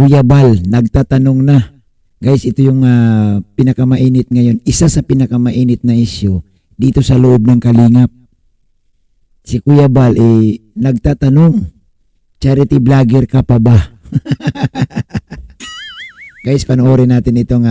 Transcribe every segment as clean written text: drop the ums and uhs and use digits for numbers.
Kuya Bal, nagtatanong na. Guys, ito yung pinakamainit ngayon. Isa sa pinakamainit na issue dito sa loob ng Kalingap. Si Kuya Bal, nagtatanong, charity vlogger ka pa ba? Guys, panoorin natin itong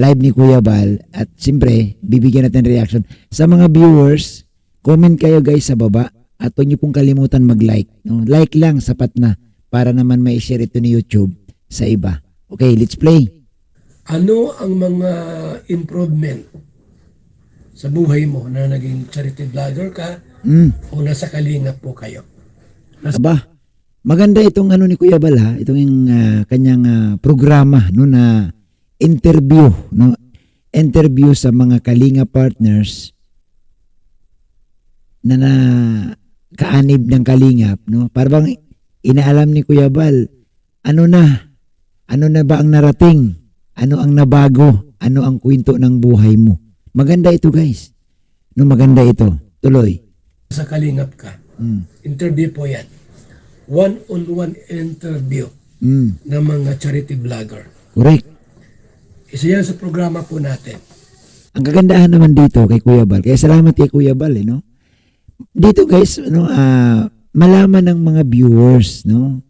live ni Kuya Bal. At siyempre, bibigyan natin reaction. Sa mga viewers, comment kayo guys sa baba. At huwag niyo pong kalimutan mag-like. No? Like lang, sapat na. Para naman ma-share ito ni YouTube sa iba. Okay, let's play. Ano ang mga improvement sa buhay mo na naging charity vlogger ka o nasa Kalingap po kayo? Aba, maganda itong ano ni Kuya Bal ha, itong yung, kanyang programa no na interview no, interview sa mga Kalingap partners na kaanib ng Kalingap no. Para bang inaalam ni Kuya Bal ano na ba ang narating, ano ang nabago, ano ang kwento ng buhay mo. Maganda ito guys. No, maganda ito. Tuloy. Sa Kalingap ka, interview po yan. One-on-one interview ng mga charity vlogger. Correct. Isa yan sa programa po natin. Ang kagandahan naman dito kay Kuya Bal, kaya salamat kay Kuya Bal, no? Dito guys, no, malaman ng mga viewers, no?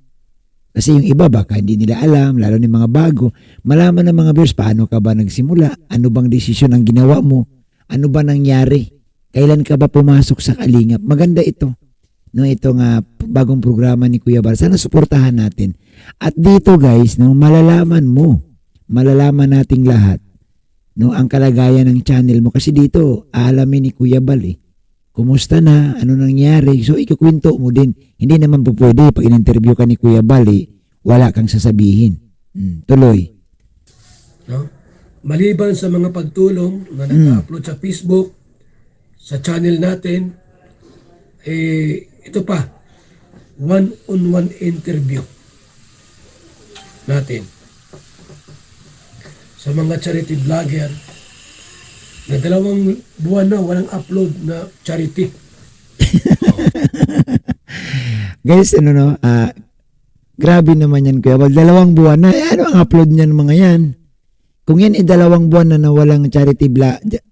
Kasi yung iba baka hindi nila alam, lalo ng mga bago, malaman ng mga viewers paano ka ba nagsimula, ano bang desisyon ang ginawa mo, ano ba nangyari, kailan ka ba pumasok sa Kalingap. Maganda ito. No, itong bagong programa ni Kuya Bal. Sana suportahan natin. At dito guys, no, malalaman nating lahat no, ang kalagayan ng channel mo. Kasi dito, aalamin ni Kuya Bal kumusta na, ano nangyari. So, ikukwento mo din. Hindi naman po pwede pag in-interview ka ni Kuya Bal, wala kang sasabihin. Tuloy. No? Maliban sa mga pagtulong na nag-upload sa Facebook, sa channel natin, ito pa, one-on-one interview natin sa mga charity vlogger na 2 buwan na walang upload na charity. Guys, grabe naman yan Kuya Bal. 2 buwan na. Ano ang upload niyan mga yan? Kung yan 2 buwan na walang charity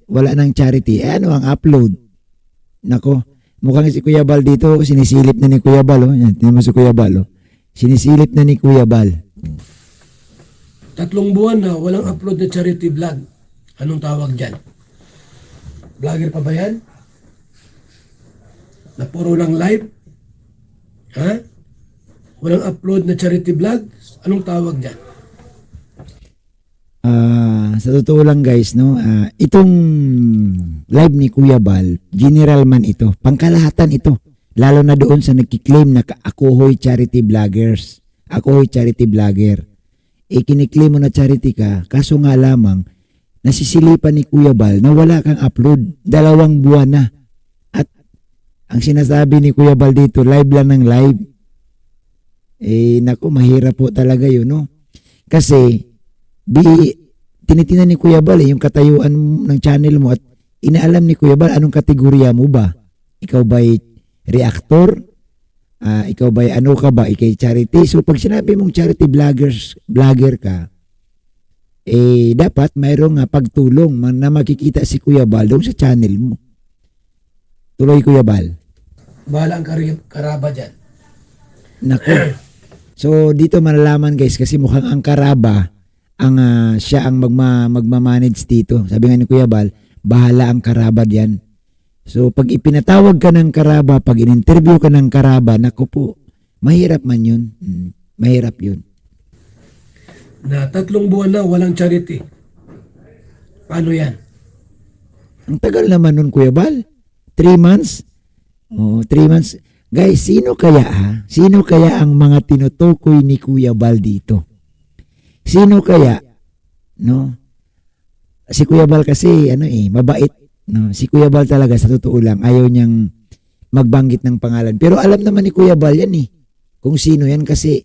wala nang charity, ano ang upload? Nako, mukhang si Kuya Bal dito, sinisilip na ni Kuya Bal. Yan, tingnan mo si Kuya Bal. Sinisilip na ni Kuya Bal. 3 buwan na walang upload na charity vlog. Anong tawag dyan? Vlogger pa ba yan? Na puro lang live? Ha? Walang upload na charity vlog? Anong tawag dyan? Sa totoo lang guys, no, itong live ni Kuya Bal, general man ito, pangkalahatan ito. Lalo na doon sa nagkiklaim na ako ho'y charity vloggers. Ako ho'y charity vlogger. Kiniklaim mo na charity ka, kaso nga lamang, nasisilipan ni Kuya Bal na wala kang upload. 2 buwan na. At ang sinasabi ni Kuya Bal dito, live lang ng live. Naku, mahirap po talaga yun, no? Kasi, tinitingnan ni Kuya Bal yung katayuan ng channel mo at inaalam ni Kuya Bal anong kategorya mo ba? Ikaw ba'y reactor? Ikaw ba'y ano ka ba? Ikay charity? So pag sinabi mong charity vlogger ka, dapat mayroong pagtulong na makikita si Kuya Bal doon sa channel mo. Tuloy Kuya Bal. Bahala ang karaba dyan. Naku. So dito malalaman guys kasi mukhang ang karaba siya ang magmamanage dito. Sabi nga ni Kuya Bal, bahala ang karaba diyan. So pag ipinatawag ka ng karaba, pag in-interview ka ng karaba, naku po, mahirap man yun. Mahirap yun. Na 3 buwan na walang charity. Paano yan? Ang tagal naman nun Kuya Bal. 3 months? 3 months. Guys, sino kaya Sino kaya ang mga tinutukoy ni Kuya Bal dito? Sino kaya? No? Si Kuya Bal kasi mabait. No? Si Kuya Bal talaga sa totoo lang ayaw niyang magbanggit ng pangalan. Pero alam naman ni Kuya Bal yan kung sino yan kasi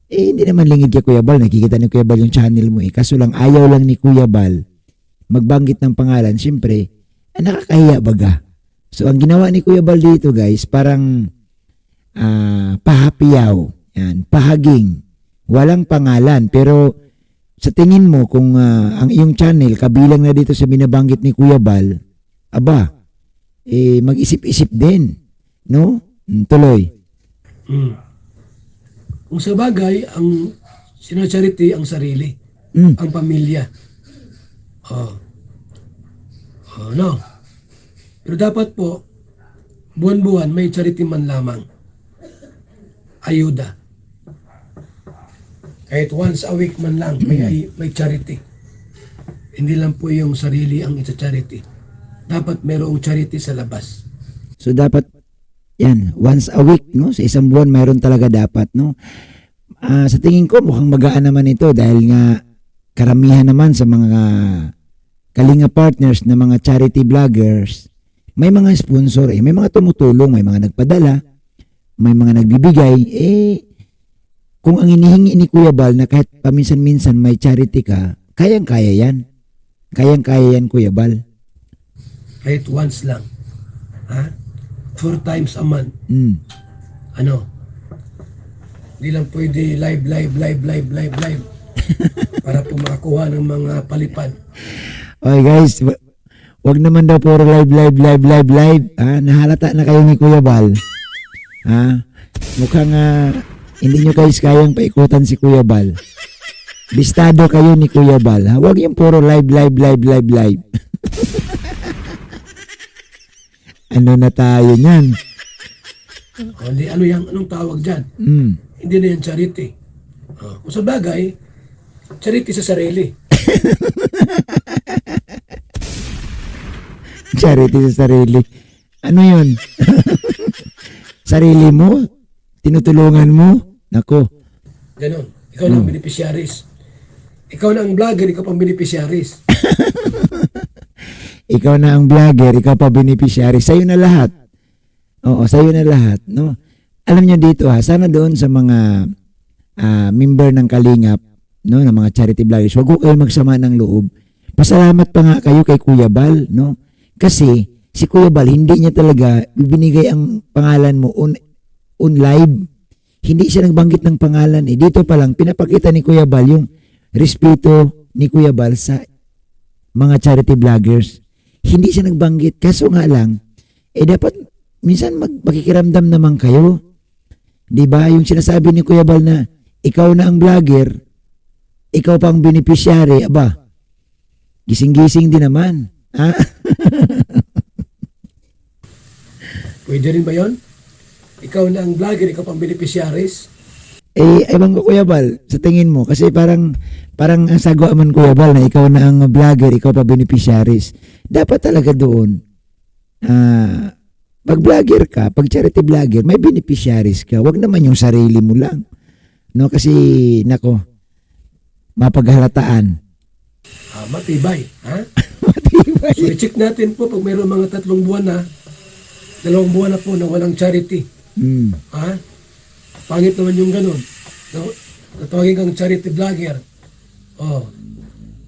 hindi naman lingid kay Kuya Bal. Nakikita ni Kuya Bal yung channel mo Kaso lang ayaw lang ni Kuya Bal magbanggit ng pangalan. Siyempre, nakakahiya baga. So ang ginawa ni Kuya Bal dito guys, parang pahapiyaw. Yan, pahaging. Walang pangalan. Pero sa tingin mo, kung ang iyong channel kabilang na dito sa binabanggit ni Kuya Bal, aba, mag-isip-isip din. No? Tuloy. Kung sa bagay, ang sinacharity ang sarili, ang pamilya. No. Pero dapat po, buwan-buwan may charity man lamang. Ayuda. Kahit once a week man lang may charity. Hindi lang po yung sarili ang charity. Dapat merong charity sa labas. So dapat yan, once a week, no? Sa isang buwan mayroon talaga dapat, no? Sa tingin ko mukhang magaan naman ito dahil nga karamihan naman sa mga Kalinga partners na mga charity vloggers, may mga sponsor, may mga tumutulong, may mga nagpadala, may mga nagbibigay. Kung ang inihingi ni Kuya Bal na kahit paminsan-minsan may charity ka, kayang-kaya yan. Kayang-kaya yan, Kuya Bal. Kahit once lang. 4 times a month. Hindi lang pwede live. Para po makakuha ng mga palipad. Okay guys, wag naman daw puro live. Nahalata na kayo ni Kuya Bal. Mukhang hindi nyo guys kayang paikutan si Kuya Bal. Bistado kayo ni Kuya Bal. Wag yung puro live. Ano na tayo niyan? Anong tawag dyan? Hindi na yan charity. Kung sa bagay, charity sa sarili. Charity sa sarili. Ano yun? Sarili mo? Tinutulungan mo? Nako. Ganon. Ikaw na ang beneficiaries. Ikaw na ang vlogger, ikaw pang beneficiaries. Ikaw na ang vlogger, ikaw pa beneficiary. Sa'yo na lahat. Oo, sa'yo na lahat. No? Alam nyo dito sana doon sa mga member ng Kalingap, no, ng mga charity vloggers, wag ko kayo magsama ng loob. Pasalamat pa nga kayo kay Kuya Bal, no? Kasi si Kuya Bal, hindi niya talaga ibinigay ang pangalan mo on live. Hindi siya nagbanggit ng pangalan. Dito pa lang, pinapakita ni Kuya Bal yung respeto ni Kuya Bal sa mga charity vloggers. Hindi siya nagbanggit. Kaso nga lang, dapat minsan makikiramdam naman kayo. Diba? Yung sinasabi ni Kuya Bal na ikaw na ang vlogger, ikaw pang beneficiary, aba, gising-gising din naman. Pwede rin ba yun? Ikaw na ang vlogger, ikaw pang beneficiaries? Ewan ko Kuya Bal, sa tingin mo, kasi parang ang sagwa man Kuya Bal na ikaw na ang vlogger, ikaw pa beneficiaries. Dapat talaga doon, pag vlogger ka, pag charity vlogger, may beneficiaries ka. Wag naman yung sarili mo lang. No, kasi, nako, mapaghalataan. Matibay. Matibay. So, i-check natin po pag mayroong mga 3 buwan na, 2 buwan na po na walang charity. Pangit naman yung ganun. No? Natawagin kang charity vlogger.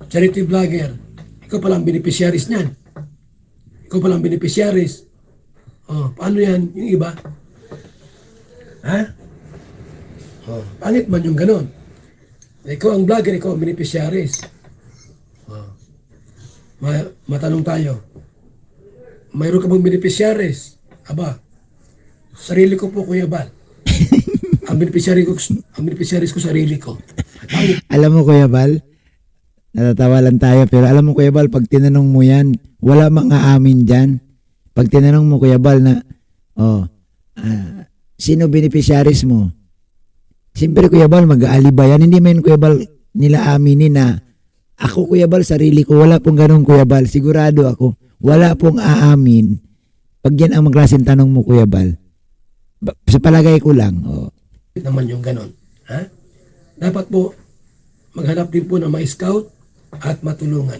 Charity vlogger. Ikaw palang beneficiaries niyan. Ikaw palang beneficiaries. Paano yan? Yung iba? Pangit man yung ganun. Ikaw ang vlogger, ikaw ang beneficiaries. Matanong tayo. Mayroon ka bang beneficiaries? Aba, sarili ko po, Kuya Bal. Ang beneficiaries ko sarili ko. Alam mo Kuya Bal, natatawa lang tayo, pero alam mo Kuya Bal, pag tinanong mo yan, wala mang aamin dyan. Pag tinanong mo Kuya Bal na, sino beneficiaries mo? Siyempre Kuya Bal, mag-aalibayan. Hindi man Kuya Bal nila aminin na, ako Kuya Bal, sarili ko, wala pong ganun Kuya Bal. Sigurado ako, wala pong aamin. Pag yan ang magklaseng tanong mo Kuya Bal, sa palagay ko lang, naman yung ganon. Dapat po, maghanap din po ng ma-scout at matulungan.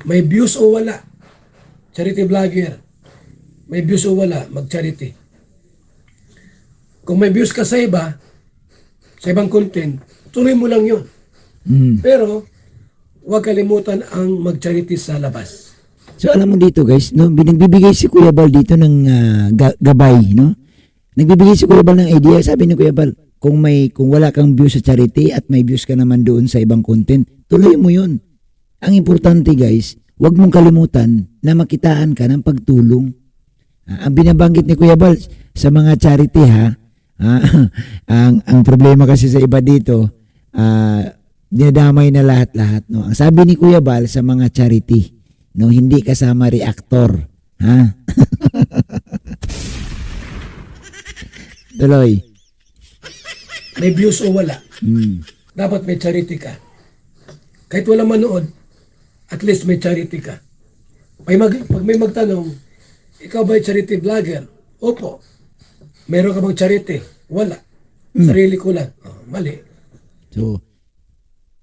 May views o wala, charity vlogger, may views o wala, mag-charity. Kung may views ka sa iba, sa ibang content, tuloy mo lang yun. Pero, huwag kalimutan ang mag-charity sa labas. So alam mo dito guys, no, nagbibigay si Kuya Bal dito ng gabay, no? Nagbibigay si Kuya Bal ng idea. Sabi ni Kuya Bal, kung wala kang views sa charity at may views ka naman doon sa ibang content, tuloy mo yun. Ang importante guys, huwag mong kalimutan na makitaan ka ng pagtulong. Ang binabanggit ni Kuya Bal sa mga charity ang problema kasi sa iba dito, dinadamay na lahat-lahat, no. Ang sabi ni Kuya Bal sa mga charity, no, hindi kasama reactor, ha? Tuloy. May views o wala, Mm. dapat may charity ka. Kahit wala manood, at least may charity ka. Pag may magtanong, ikaw ba charity vlogger? Opo. Meron ka bang charity? Wala. Sarili ko lang. Oh, mali. So,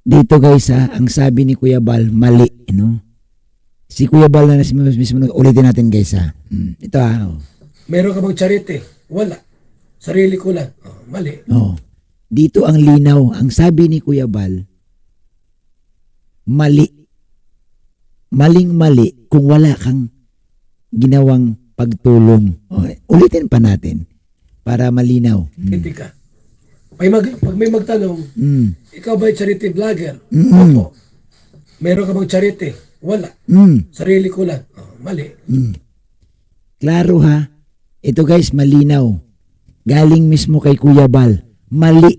dito guys ang sabi ni Kuya Bal, mali, no? Si Kuya Bal na mismo, ulitin natin guys Ito oh. Meron ka bang charity? Wala. Sarili ko lang. Oh, mali. Oh. Dito ang linaw, ang sabi ni Kuya Bal, mali. Maling-mali kung wala kang ginawang pagtulong. Okay. Ulitin pa natin para malinaw. Charity ka. Pag may magtanong, Mm. ikaw ba charity vlogger? Mm-mm. Opo. Meron ka bang charity? Wala. Mm. Sarili ko lang. Oh, mali. Klaro ha. Ito guys, malinaw. Galing mismo kay Kuya Bal. Mali.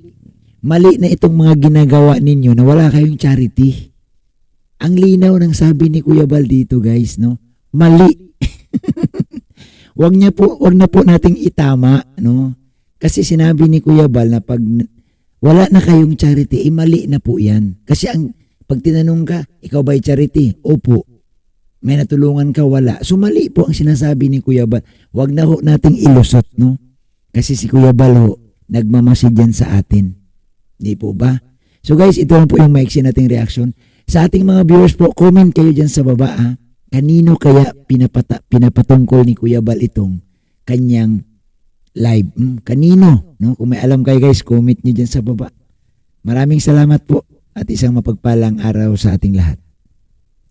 Mali na itong mga ginagawa ninyo na wala kayong charity. Ang linaw ng sabi ni Kuya Bal dito guys, no? Mali. Wag na po nating itama, no? Kasi sinabi ni Kuya Bal na pag wala na kayong charity, mali na po 'yan. Kasi pag tinanong ka, ikaw ba'y charity? Opo. May natulungan ka, wala. So mali po ang sinasabi ni Kuya Bal. Wag na ho nating ilusot, no? Kasi si Kuya Bal ho, nagmamasid yan sa atin. Di po ba? So guys, ito lang po yung maiksi nating reaction. Sa ating mga viewers po, comment kayo dyan sa baba kanino kaya pinapatungkol ni Kuya Bal itong kanyang live? Kanino? No? Kung may alam kayo guys, comment nyo dyan sa baba. Maraming salamat po at isang mapagpalang araw sa ating lahat.